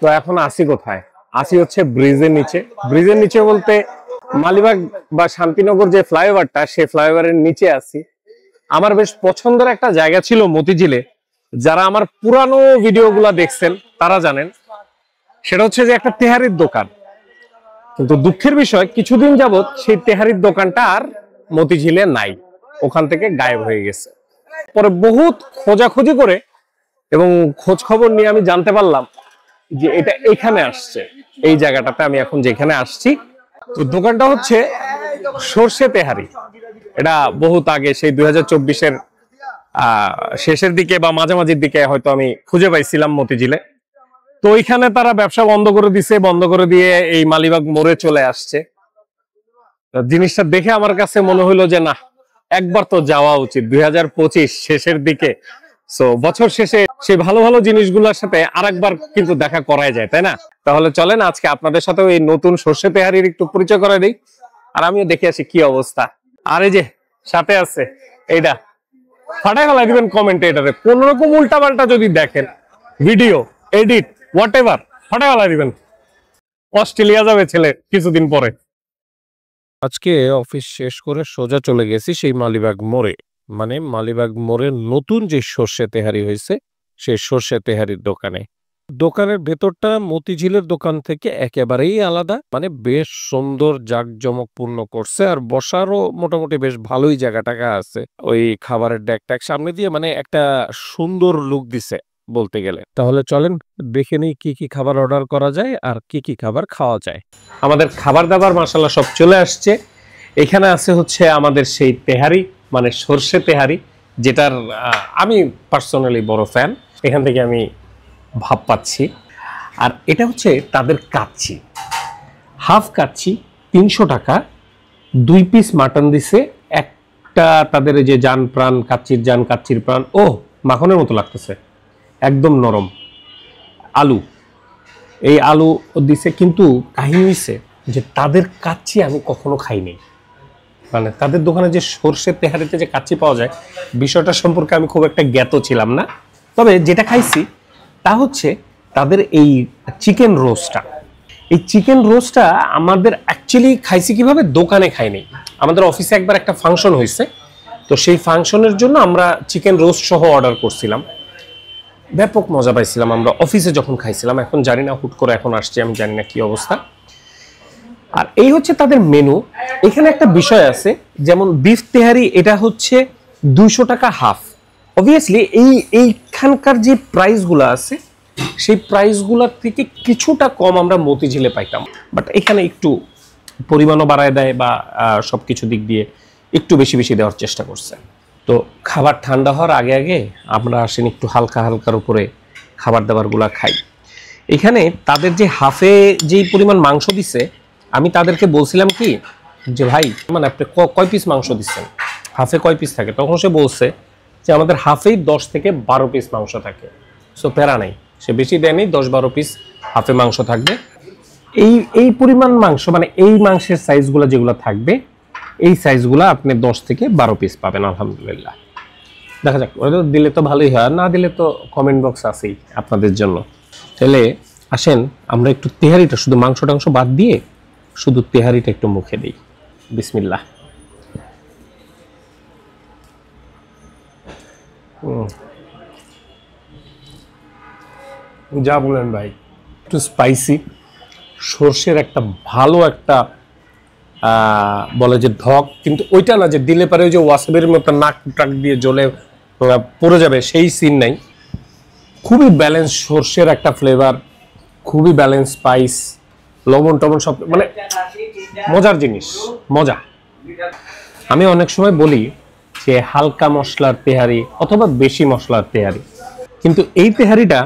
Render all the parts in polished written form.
তো এখন আসি কোথায়? আসি হচ্ছে ব্রিজের নিচে। ব্রিজের নিচে বলতে মালিবাগ বা শান্তিনগর যে ফ্লাইওভারটা, সেই ফ্লাইওভারের নিচে আসি। আমার বেশ পছন্দের একটা জায়গা ছিল মতিঝিলে, যারা আমার পুরানো ভিডিওগুলা দেখছেন তারা জানেন। সেটা হচ্ছে যে একটা তেহারির দোকান, কিন্তু দুঃখের বিষয় কিছুদিন যাবত সেই তেহারির দোকানটা আর মতিঝিলে নাই, ওখান থেকে গায়েব হয়ে গেছে। পরে বহুত খোঁজাখুঁজি করে এবং খোঁজ খবর নিয়ে আমি জানতে পারলাম যে এটা এখানে আসছে, এই জায়গাটাতে আমি এখন যেখানে আসছি। তো দোকানটা হচ্ছে সর্ষে তেহারি। এটা বহুত আগে, সেই 2024-এর শেষের দিকে বা মাঝামাঝির দিকে হয়তো আমি খুঁজে পাইছিলাম মতিঝিলে। তো ওইখানে তারা ব্যবসা বন্ধ করে দিছে, বন্ধ করে দিয়ে এই মালিবাগ মোড়ে চলে আসছে। জিনিসটা দেখে আমার কাছে মনে হলো যে না, একবার তো যাওয়া উচিত। 2025 শেষের দিকে, সো বছর শেষে সেই ভালো ভালো জিনিসগুলোর সাথে আরেকবার কিন্তু দেখা করাই যায়, তাই না? তাহলে চলেন আজকে আপনাদের সাথেও এই নতুন সর্ষে তেহারির একটু পরিচয় করে দিই, আর আমিও দেখে আসি কি অবস্থা। আর এই যে সাথে আছে এইটা, ফাটাই ফেলাই দিবেন কমেন্টে। এটারে কোন রকম উল্টা পাল্টা যদি দেখেন, ভিডিও এডিট হোয়াট এভার, ফাটাই ফেলাই দিবেন। অস্ট্রেলিয়া যাবে ছেলে কিছুদিন পরে। আজকে অফিস শেষ করে সোজা চলে গেছি সেই মালিবাগ মোড়ে, মানে মালিবাগ মোড়ের নতুন যে সর্ষে তেহারি হয়েছে সেই সর্ষে তেহারির দোকানে। দোকানের ভেতরটা মতিঝিলের দোকান থেকে একেবারেই আলাদা, মানে বেশ সুন্দর জাঁকজমকপূর্ণ করছে, আর বসারও মোটামুটি বেশ ভালোই জায়গা টাকা আছে ওই খাবারের ডেক ট্যাক সামনে দিয়ে, মানে একটা সুন্দর লুক দিছে বলতে গেলে। তাহলে চলেন দেখে নেই কি কি খাবার অর্ডার করা যায় আর কি কি খাবার খাওয়া যায়। আমাদের খাবার দাবার মাশাআল্লাহ সব চলে আসছে। এখানে আছে হচ্ছে আমাদের সেই তেহারি, মানে সর্ষে তেহারি, যেটার আমি পার্সোনালি বড় ফ্যান। এখান থেকে আমি ভাব পাচ্ছি। আর এটা হচ্ছে তাদের কাচ্চি, হাফ কাচ্চি 300 টাকা, 2 পিস মাটন দিছে, একটা তাদের যে জান প্রাণ, কাচ্চির জান কাচ্চির প্রাণ, ও মাখনের মতো লাগতেছে, একদম নরম। আলু, এই আলু দিছে, কিন্তু কাহিনী হইছে যে তাদের কাচ্চি আমি কখনো খাইনি। মানে তাদের দোকানে যে সর্ষের তেহারিতে যে কাচ্চি পাওয়া যায়, বিষয়টা সম্পর্কে আমি খুব একটা জ্ঞাত ছিলাম না। তবে যেটা খাইছি তা হচ্ছে তাদের এই চিকেন রোস্টটা। এই চিকেন রোস্টটা আমাদের অ্যাকচুয়ালি খাইছি কিভাবে, দোকানে খাইনি। আমাদের অফিসে একবার একটা ফাংশন হয়েছে, তো সেই ফাংশনের জন্য আমরা চিকেন রোস্ট সহ অর্ডার করছিলাম। ব্যাপক মজা পাইছিলাম আমরা অফিসে যখন খাইছিলাম। এখন জানি না, হুট করে এখন আসছে, আমি জানি না কি অবস্থা। আর এই হচ্ছে তাদের মেনু। এখানে একটা বিষয় আছে, যেমন বিফ তেহারি, এটা হচ্ছে 200 টাকা হাফ। অবভিয়াসলি এইখানকার যে প্রাইসগুলো আছে সেই প্রাইসগুলোর থেকে কিছুটা কম আমরা মতিঝিলে পাইতাম, বাট এখানে একটু পরিমাণও বাড়ায় দেয় বা সবকিছু দিক দিয়ে একটু বেশি বেশি দেওয়ার চেষ্টা করছে। তো খাবার ঠান্ডা হওয়ার আগে আগে আমরা আসেন একটু হালকা হালকার উপরে খাবার দাবারগুলো খাই। এখানে তাদের যে হাফে যেই পরিমাণ মাংস দিছে, আমি তাদেরকে বলছিলাম কি যে ভাই, মানে আপনি কয় পিস মাংস দিচ্ছেন, হাফে কয় পিস থাকে? তখন সে বলছে যে আমাদের হাফেই 10 থেকে 12 পিস মাংস থাকে। সো প্যারা নাই, সে বেশি দেয়নি, 10-12 পিস হাফে মাংস থাকবে। এই পরিমাণ মাংস, মানে এই মাংসের সাইজগুলো যেগুলো থাকবে, এই সাইজগুলো আপনি 10 থেকে 12 পিস পাবেন আলহামদুলিল্লাহ। দেখা যাক, ওরা দিলে তো ভালোই হয়, না দিলে তো কমেন্ট বক্স আছেই আপনাদের জন্য। তাহলে আসেন আমরা একটু তেহারিটা, শুধু মাংস টাংস বাদ দিয়ে শুধু তেহারিটা একটু মুখে দিই। বিসমিল্লাহ। যা বলেন ভাই, একটু স্পাইসি, সর্ষের একটা ভালো একটা বলে যে ধক, কিন্তু ওইটা না যে দিলে পারে ওই যে ওয়াসাবির মতো নাক টাক দিয়ে জ্বলে পড়ে যাবে, সেই সিন নাই। খুবই ব্যালেন্স সর্ষের একটা ফ্লেভার, খুবই ব্যালেন্স স্পাইস, লবণ টবণ সব, মানে মজার জিনিস, মজা। আমি অনেক সময় বলি যে হালকা মশলার তেহারি অথবা বেশি মশলার তেহারি, কিন্তু এই তেহারিটা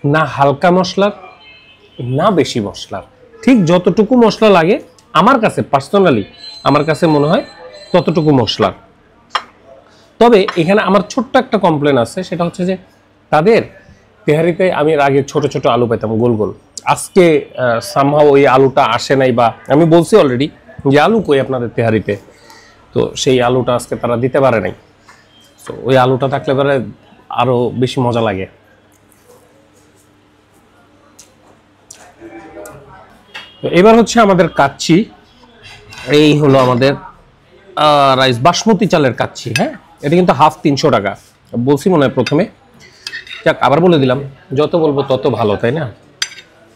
না হালকা মশলার না বেশি মশলার, ঠিক যতটুকু মশলা লাগে আমার কাছে পার্সোনালি, আমার কাছে মনে হয় ততটুকু মশলার। তবে এখানে আমার ছোট্ট একটা কমপ্লেন আছে, সেটা হচ্ছে যে তাদের তেহারিতে আমি এর আগে ছোট ছোট আলু পেতাম গোল গোল, আজকে সামহাও ওই আলুটা আসে নাই, বা আমি বলছি অলরেডি যে আলু কই আপনাদের তেহারিতে, তো সেই আলুটা আজকে তারা দিতে পারে নাই। তো ওই আলুটা থাকলে পরে আরো বেশি মজা লাগে। তো এবার হচ্ছে আমাদের কাচ্চি। এই হলো আমাদের রাইস, বাসমতি চালের কাচ্চি। হ্যাঁ, এটা কিন্তু হাফ 300 টাকা বলছি মনে হয় প্রথমে। যাক, আবার বলে দিলাম, যত বলবো তত ভালো, তাই না?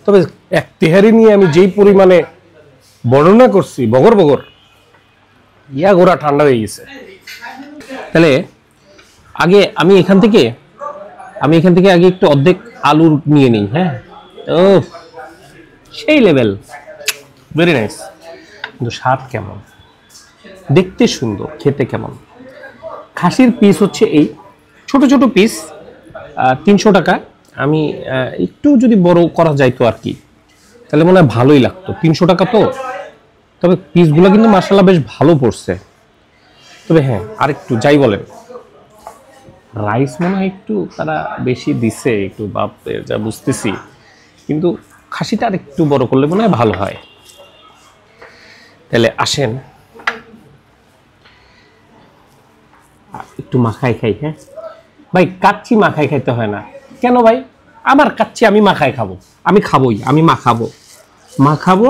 তবে এক তেহারি নিয়ে আমি যেই পরিমাণে বর্ণনা করছি, বগর বগর ইয়া গোড়া ঠান্ডা হয়ে গেছে। তাহলে আগে আমি এখান থেকে আগে একটু অর্ধেক আলুর নিয়ে নিই। হ্যাঁ, ও সেই লেভেল, ভেরি নাইস। কিন্তু স্বাদ কেমন, দেখতে সুন্দর, খেতে কেমন? খাসির পিস হচ্ছে এই ছোট ছোট পিস, 300 টাকা। আমি একটু যদি বড় করা যাইতো আর কি, তাহলে মনে হয় ভালোই লাগতো। 300 টাকা তো, তবে পিসগুলো কিন্তু মাশাআল্লাহ বেশ ভালো পড়ছে। তবে হ্যাঁ, আরেকটু যাই বলেন, রাইস মনে হয় একটু তারা বেশি দিছে, একটু বাপ যা বুঝতেছি, কিন্তু খাসিটা আর একটু বড় করলে মনে হয় ভালো হয়। তাহলে আসেন একটু মাখাই খাই। হ্যাঁ ভাই, কাচ্চি মাখাই খাইতে হয় না কেন ভাই? আমার কাচ্চি আমি মাখাই খাবো, আমি খাবোই, আমি মাখাবো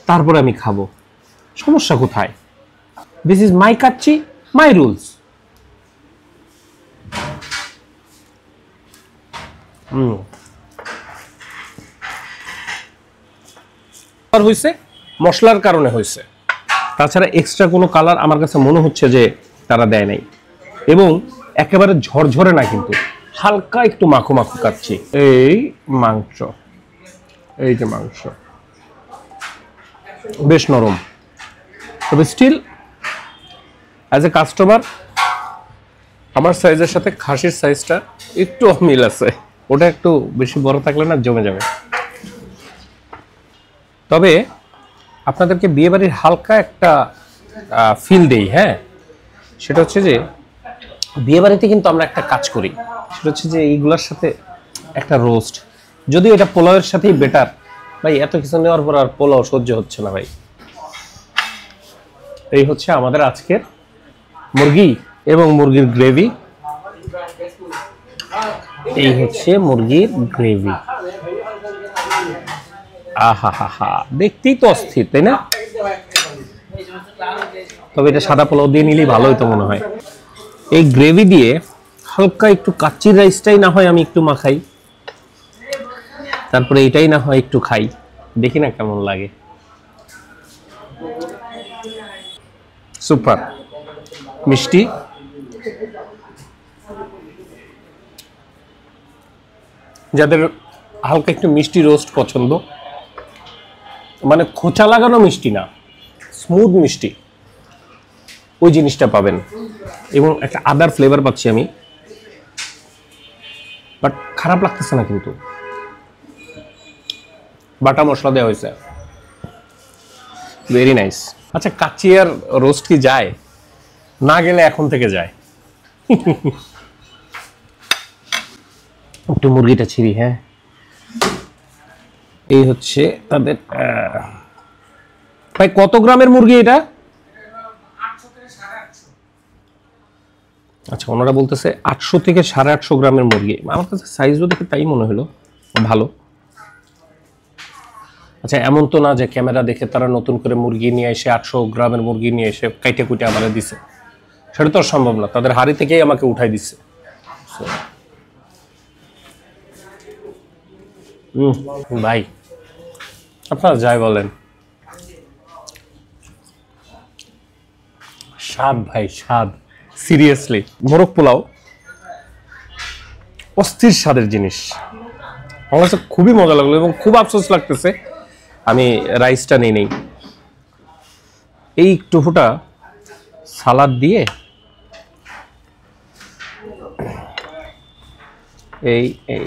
তারপরে আমি খাবো, সমস্যা কোথায়? This is my kacchi, my rules. হয়েছে মশলার কারণে হয়েছে, তাছাড়া এক্সট্রা কোনো কালার আমার কাছে মনে হচ্ছে যে তারা দেয় নাই। এবং একেবারে ঝরঝরে না, কিন্তু হালকা একটু মাখো মাখো কাচ্ছি। এই মাংস, এই যে মাংস বেশ নরম, তবে স্টিল অ্যাজ এ কাস্টমার আমার সাইজের সাথে খাসির সাইজটা একটু মিল আছে, ওটা একটু বেশি বড় থাকলে না জমে যাবে। তবে আপনাদেরকে বিয়েবাড়ির হালকা একটা ফিল দেই। হ্যাঁ, সেটা হচ্ছে যে বিয়েবাড়িতে কিন্তু আমরা একটা কাজ করি, সেটা হচ্ছে যে এইগুলোর সাথে একটা রোস্ট, যদিও এটা পোলাওয়ের সাথেই বেটার। ভাই এত কিছু নেওয়ার পর আর পোলাও সহ্য হচ্ছে না ভাই। এই হচ্ছে আমাদের আজকের মুরগি এবং মুরগির গ্রেভি। এই হচ্ছে মুরগির গ্রেভি। আহা হা হা, দেখতেই তো অস্থির, তাই না? তবে এটা সাদা পোলাও দিয়ে নিলেই ভালো হতো মনে হয়। এই গ্রেভি দিয়ে হালকা একটু কাচ্চির রাইসটাই না হয় আমি একটু মাখাই, তারপরে এটাই না হয় একটু খাই, দেখি না কেমন লাগে। সুপার মিষ্টি, যাদের হালকা একটু মিষ্টি রোস্ট পছন্দ, মানে খোঁচা লাগানো মিষ্টি না, স্মুথ মিষ্টি, ওই জিনিসটা পাবেন। এবং একটা আদার ফ্লেভার পাচ্ছি আমি, বাট খারাপ লাগতেছে না, কিন্তু বাটা মশলা দেওয়া হয়েছে, ভেরি নাইস। আচ্ছা, কাচ্চি আর রোস্ট কি যায়? না গেলে এখন থেকে যায়। একটু মুরগিটা ছিঁড়ি। হ্যাঁ, এই হচ্ছে তাদের। ভাই কত গ্রামের মুরগি এটা? আচ্ছা, ওনারা বলতেছে 800 থেকে 850 গ্রামের মুরগি। আমার কাছে সাইজও দেখে তাই মনে হলো ভালো। আচ্ছা, এমন তো না যে ক্যামেরা দেখে তারা নতুন করে মুরগি নিয়ে এসে 800 গ্রামের মুরগি নিয়ে এসে কাইটে কুইটে আমারে দিছে, সেটা তো সম্ভব না। তাদের হাড়ি থেকেই আমাকে উঠাই দিচ্ছে। ভাই আপনারা যাই বলেন, স্বাদ ভাই স্বাদ, সিরিয়াসলি। মোরগ পোলাও অস্থির স্বাদের জিনিস, আমার কাছে খুবই মজা লাগলো এবং খুব আফসোস লাগতেছে আমি রাইসটা নিয়ে নেই। এই একটু ফোঁটা সালাদ দিয়ে এই এই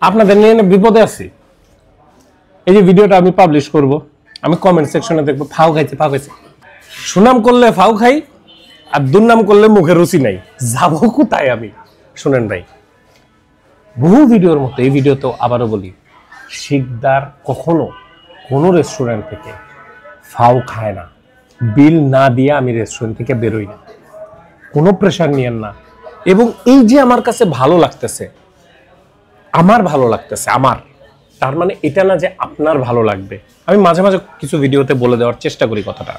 আপনাদের নিয়ে বিপদে আছি। এই যে ভিডিওটা আমি পাবলিশ করব, আমি কমেন্ট সেকশনে দেখবো ফাউ খাইছে ফাউ খাইছে। সুনাম করলে ফাউ খাই, আর দুর্নাম করলে মুখে রুচি নাই, যাবো কোথায় আমি? শুনেন ভাই, বহু ভিডিওর মতো এই ভিডিও তো আবারও বলি, শিকদার কখনো কোনো রেস্টুরেন্ট থেকে ফাউ খায় না। বিল না দিয়ে আমি রেস্টুরেন্ট থেকে বেরোই না। কোনো প্রেশার নিয়েন না। এবং এই যে আমার কাছে ভালো লাগতেছে, আমার ভালো লাগতেছে, আমার, তার মানে এটা না যে আপনার ভালো লাগবে। আমি মাঝে মাঝে কিছু ভিডিওতে বলে দেওয়ার চেষ্টা করি কথাটা,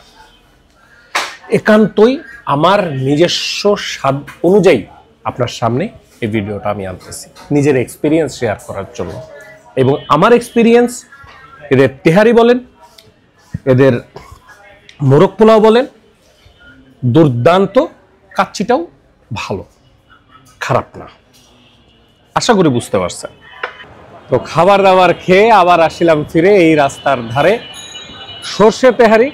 একান্তই আমার নিজস্ব স্বাদ অনুযায়ী আপনার সামনে এই ভিডিওটা আমি আনতেছি, নিজের এক্সপিরিয়েন্স শেয়ার করার জন্য। এবং আমার এক্সপিরিয়েন্স, এদের তেহারি বলেন, এদের মোরগ পোলাও বলেন, দুর্দান্ত, কাচ্চিটাও ভালো, খারাপ না। আশা করি বুঝতে পারছেন। তো খাবার দাবার খেয়ে আবার আসছিলাম ফিরে এই রাস্তার ধারে। সর্ষে তেহারি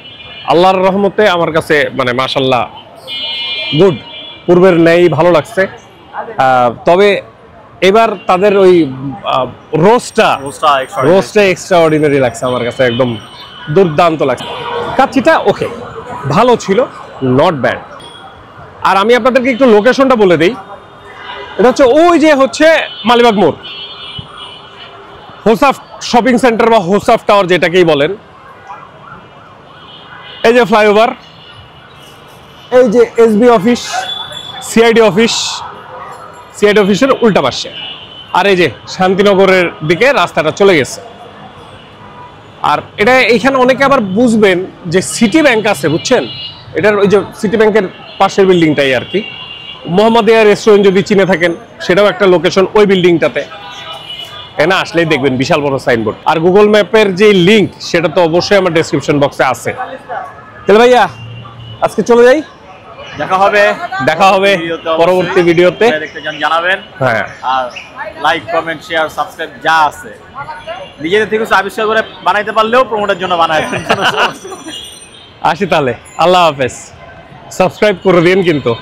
আল্লাহর রহমতে আমার কাছে মানে মাশাল্লাহ গুড, পূর্বের ন্যায় ভালো লাগছে। তবে এবার তাদের ওই রোস্টটা এক্সট্রা অর্ডিনারি লাগছে আমার কাছে, একদম দুর্দান্ত লাগছে। কাচ্চিটা ওকে, ভালো ছিল, নট ব্যাড। আর আমি আপনাদেরকে একটু লোকেশনটা বলে দিই, এটা হচ্ছে ওই যে হচ্ছে মালিবাগ মোড়, হোসাফ শপিং সেন্টার বা হোসাফ টাওয়ার যেটাকেই বলেন। এই যে ফ্লাইওভার, এই যে এসবি অফিস, সিআইডি অফিসের উল্টা পাশে। আর এই যে শান্তিনগরের দিকে রাস্তাটা চলে গেছে। আর এটা এইখানে অনেকে আবার বুঝবেন যে সিটি ব্যাংক আছে, বুঝছেন, এটার ওই যে সিটি ব্যাংকের পাশের বিল্ডিংটাই আর কি। মোহাম্মদিয়া রেস্টুরেন্ট যদি চিনে থাকেন, সেটাও একটা লোকেশন ওই বিল্ডিংটাতে। না আসলেই দেখবেন বিশাল বড় সাইনবোর্ড। আর গুগল ম্যাপের যে লিংক সেটা তো অবশ্যই আমার ডেসক্রিপশন বক্সে আছে। তাহলে ভাইয়া আজকে চলে যাই, দেখা হবে পরবর্তী ভিডিওতে। জানাবেন, হ্যাঁ, আর লাইক, কমেন্ট, শেয়ার, সাবস্ক্রাইব যা আছে নিজেদের থেকে কিছু আবিষ্কার করে বানাইতে পারলেও প্রমোটের জন্য বানায়। আসি তাহলে, আল্লাহ হাফেজ। সাবস্ক্রাইব করে দিন কিন্তু।